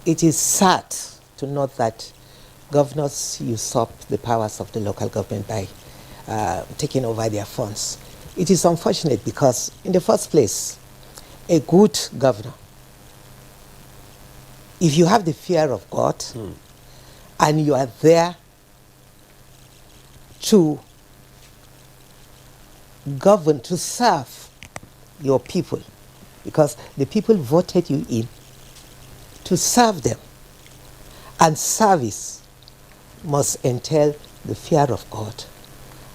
It is sad to note that governors usurp the powers of the local government by taking over their funds. It is unfortunate because, in the first place, a good governor, if you have the fear of God and you are there to govern, to serve your people, because the people voted you in to serve them, and service must entail the fear of God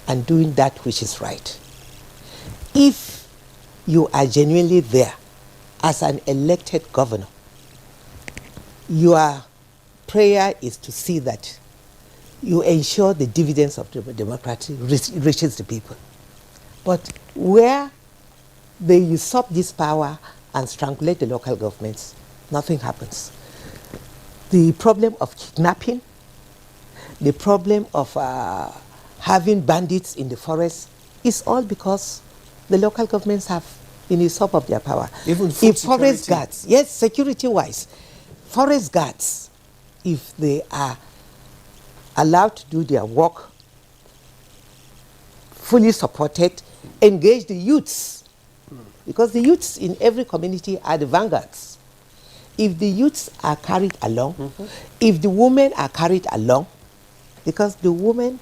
and doing that which is right. If you are genuinely there as an elected governor, your prayer is to see that you ensure the dividends of the democracy reaches the people. But where they usurp this power and strangulate the local governments, nothing happens. The problem of kidnapping, the problem of having bandits in the forest is all because the local governments have been usurped of their power. Even food forest guards, yes, security-wise, forest guards, if they are allowed to do their work, fully supported, engage the youths, because the youths in every community are the vanguards. If the youths are carried along, if the women are carried along, because the women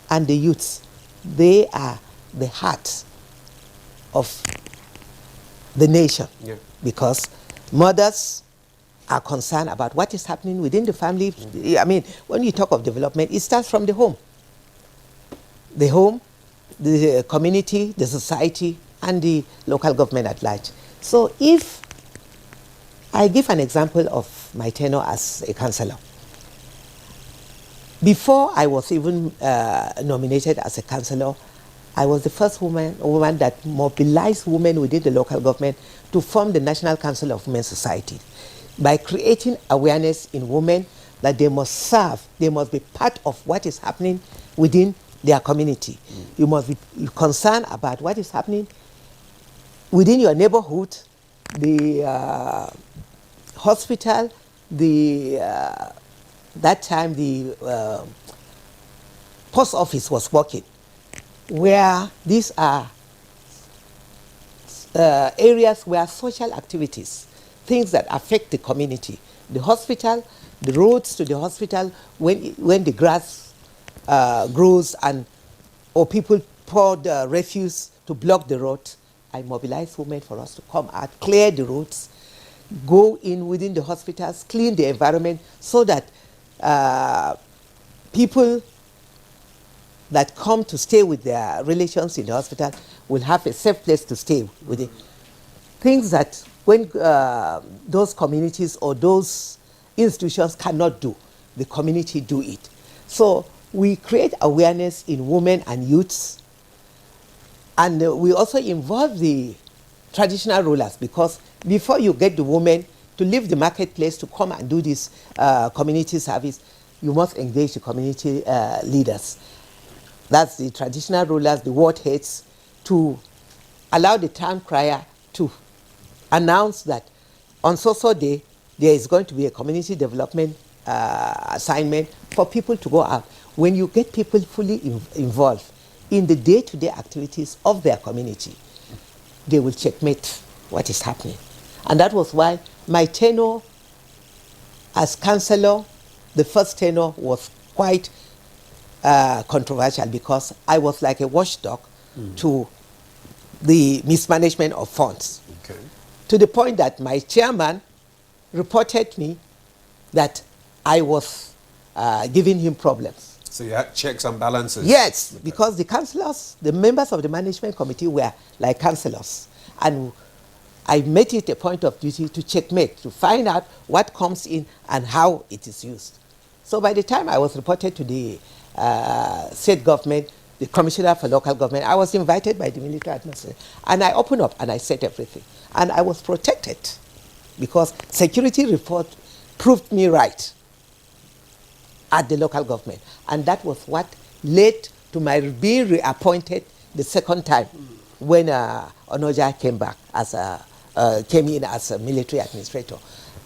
and the youths, they are the heart of the nation, because mothers are concerned about what is happening within the family. I mean, when you talk of development, it starts from the home. The home, the community, the society, and the local government at large. So if I give an example of my tenure as a councillor, before I was even nominated as a councillor, I was the first woman that mobilized women within the local government to form the National Council of Women Society, by creating awareness in women that they must serve, they must be part of what is happening within their community. You must be concerned about what is happening within your neighborhood, the hospital, that time the post office was working, where these are areas where social activities, things that affect the community, the hospital, the roads to the hospital, when the grass grows or people pour the refuse to block the road, I mobilize women for us to come out, clear the roads, go in within the hospitals, clean the environment, so that people that come to stay with their relations in the hospital will have a safe place to stay with it. Things that when those communities or those institutions cannot do, the community do it. So we create awareness in women and youths, and we also involve the traditional rulers, because before you get the women to leave the marketplace to come and do this community service, you must engage the community leaders. That's the traditional rulers, the ward heads, to allow the town crier to announce that on so day there is going to be a community development assignment for people to go out. When you get people fully involved in the day-to-day activities of their community, they will checkmate what is happening. And that was why my tenure as councillor, the first tenure, was quite controversial, because I was like a watchdog to the mismanagement of funds. Okay. To the point that my chairman reported me that I was giving him problems. So you had checks and balances? Yes, because the councillors, the members of the management committee were like councillors. And I made it a point of duty to checkmate, to find out what comes in and how it is used. So by the time I was reported to the state government, the commissioner for local government, I was invited by the military administration, and I opened up and I said everything. And I was protected, because security report proved me right at the local government. And that was what led to my being reappointed the second time when Onoja came in as a military administrator.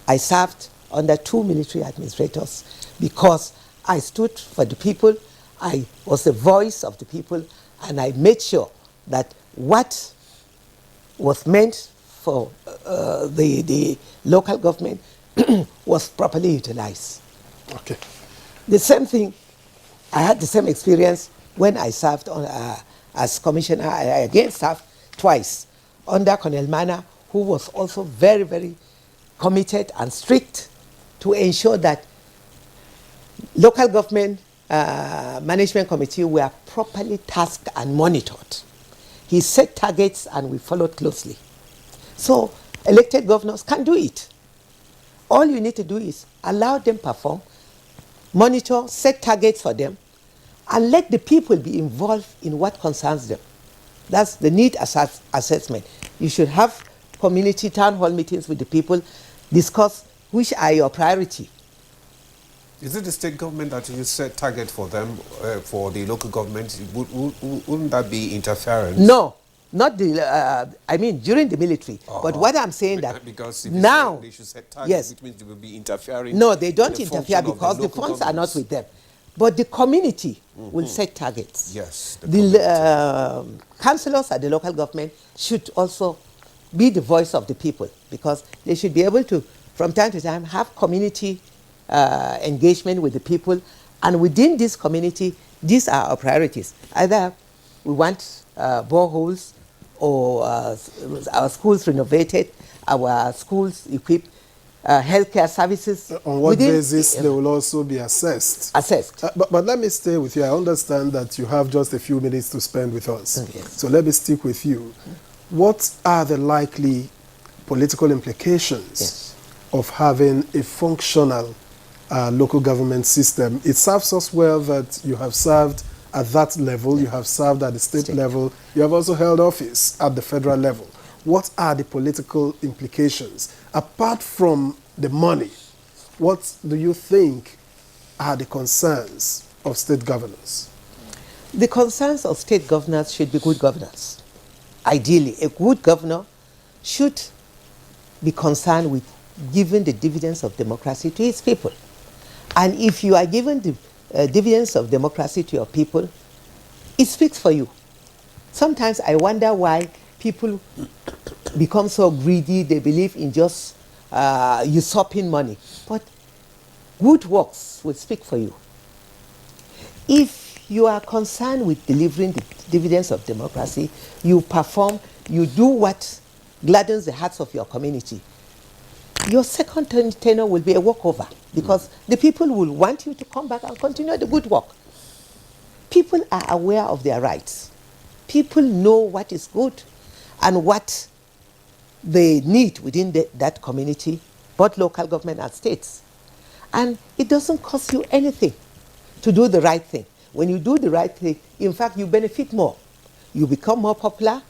I served under 2 military administrators because I stood for the people, I was the voice of the people, and I made sure that what was meant for the local government was properly utilized. Okay. The same thing, I had the same experience when I served on, as commissioner. I again served twice under Colonel Mana, who was also very, very committed and strict to ensure that local government management committee were properly tasked and monitored. He set targets and we followed closely. So elected governors can do it. All you need to do is allow them perform, monitor, set targets for them, and let the people be involved in what concerns them. That's the need assessment. You should have community town hall meetings with the people, discuss which are your priority. Is it the state government that you set target for them, for the local government? Wouldn't that be interference? No, not the, I mean during the military. But what I'm saying that because if now, they should set targets, yes, it means they will be interfering. no, they don't in the interfere function of because the local funds are not governments. with them. But the community will set targets. Yes. The councillors at the local government should also be the voice of the people because they should be able to, from time to time, have community engagement with the people, and within this community, these are our priorities. Either we want boreholes or our schools renovated, our schools equipped, healthcare services. On what basis they will also be assessed? Assessed. But let me stay with you. I understand that you have just a few minutes to spend with us. Yes. So let me stick with you. What are the likely political implications of having a functional local government system? It serves us well that you have served at that level, you have served at the state level, you have also held office at the federal level. What are the political implications? Apart from the money, what do you think are the concerns of state governors? The concerns of state governors should be good governors. Ideally, a good governor should be concerned with giving the dividends of democracy to its people. And if you are given the dividends of democracy to your people, it speaks for you. Sometimes I wonder why people become so greedy. They believe in just usurping money. But good works will speak for you. If you are concerned with delivering the dividends of democracy, you perform, you do what gladdens the hearts of your community, your second tenure will be a walkover because the people will want you to come back and continue the good work. People are aware of their rights. People know what is good and what they need within that community, both local government and states. And it doesn't cost you anything to do the right thing. When you do the right thing, in fact, you benefit more. You become more popular,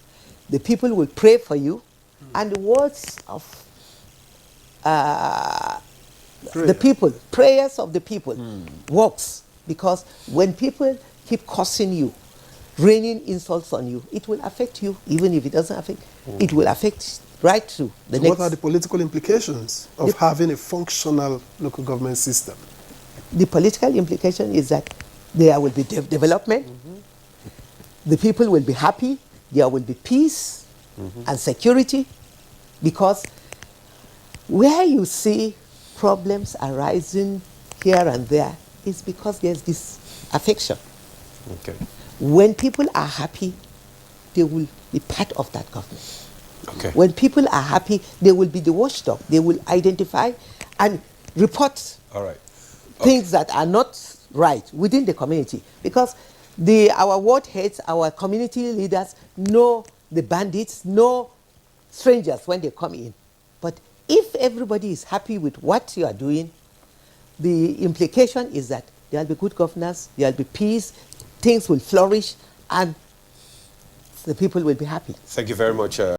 the people will pray for you, and the words of the people, prayers of the people works, because when people keep cursing you, raining insults on you, it will affect you. Even if it doesn't affect, it will affect right through the next. What are the political implications of having a functional local government system? The political implication is that there will be development, the people will be happy, there will be peace and security, because where you see problems arising here and there is because there's this affection. Okay. When people are happy, they will be part of that government. Okay. When people are happy, they will be the watchdog. They will identify and report All right. things that are not right within the community. Because our ward heads, our community leaders know the bandits, know strangers when they come in. But if everybody is happy with what you are doing, the implication is that there will be good governance, there will be peace, things will flourish, and the people will be happy. Thank you very much.